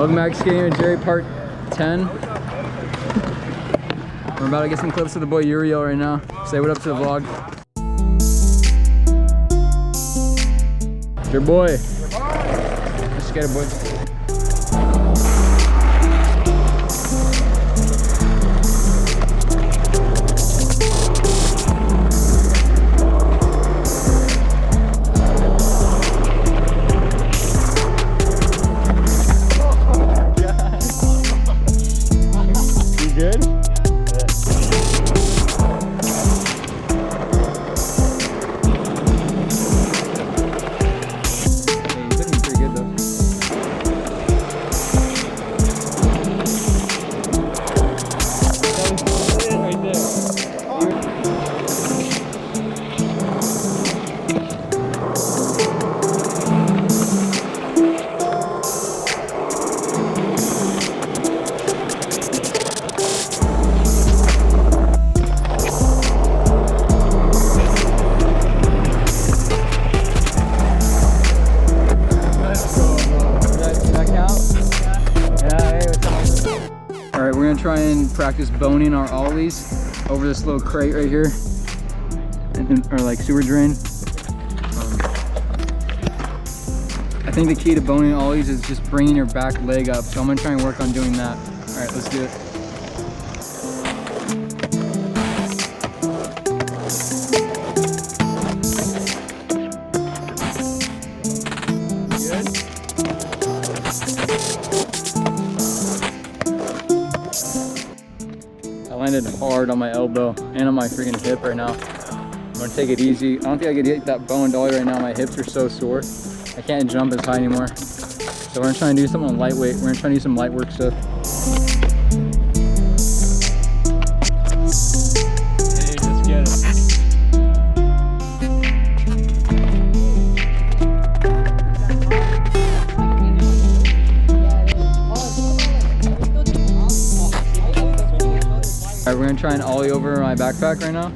Welcome back to Skating with Jerry Part 10. We're about to get some clips of the boy Uriel right now. Say what up to the vlog. Your boy. Let's get it, boy. We're gonna try and practice boning our ollies over this little crate right here, or like sewer drain. I think the key to boning ollies is just bringing your back leg up, so I'm gonna try and work on doing that. All right, let's do it. Landed hard on my elbow and on my freaking hip right now. I'm gonna take it easy. I don't think I could hit that bow and dolly right now. My hips are so sore. I can't jump as high anymore. So we're gonna try and do something lightweight. We're gonna try and do some light work stuff. Hey, let's get it. Alright, we're gonna try and ollie over my backpack right now.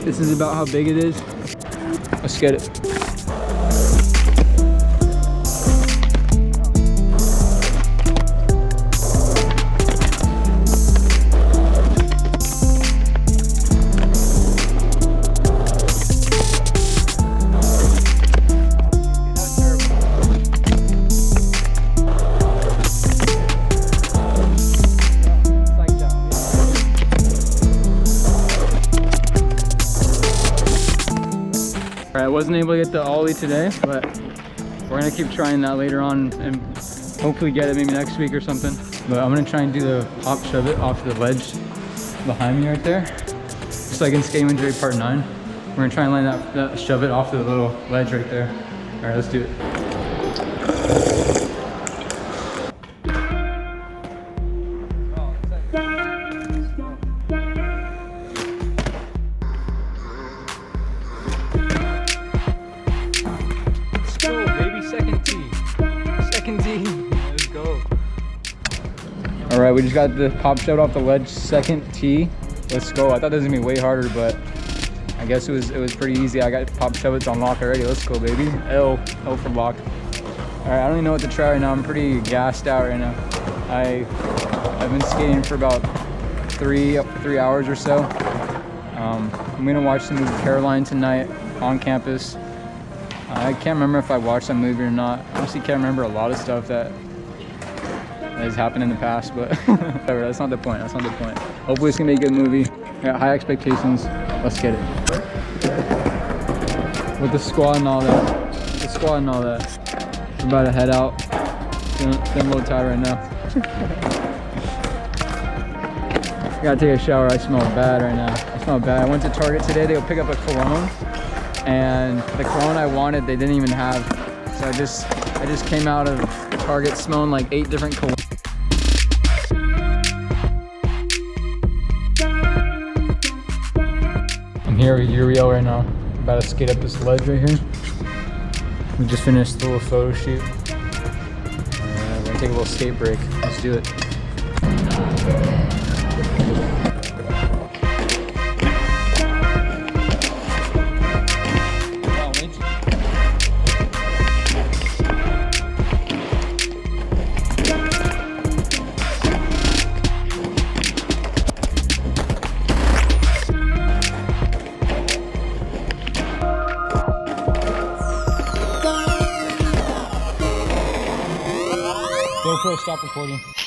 This is about how big it is. Let's get it. I wasn't able to get the ollie today, but we're gonna keep trying that later on and hopefully get it maybe next week or something. But I'm gonna try and do the hop shove it off the ledge behind me right there, just like in Skating with Jerry Part 9. We're gonna try and land that shove it off the little ledge right there. All right, let's do it. Let's go. All right, we just got the pop shove off the ledge, second tee. Let's go. I thought this was gonna be way harder, but I guess it was pretty easy. I got pop shove it on lock already. Let's go, baby. L for lock. All right, I don't even know what to try right now. I'm pretty gassed out right now. I've been skating for about three hours or so. I'm gonna watch the movie Caroline tonight on campus. I can't remember if I watched that movie or not. I honestly can't remember a lot of stuff that has happened in the past, but whatever, that's not the point. That's not the point. Hopefully it's gonna be a good movie. I got high expectations. Let's get it. With the squad and all that. We're about to head out. Feeling a little tired right now. I gotta take a shower. I smell bad right now. I smell bad. I went to Target today to go pick up a cologne, and the cologne I wanted they didn't even have. So I just came out of Target smelling like 8 different colognes. I'm here with Uriel right now. I'm about to skate up this ledge right here. We just finished the little photo shoot. We're gonna take a little skate break. Let's do it. GoPro, stop recording.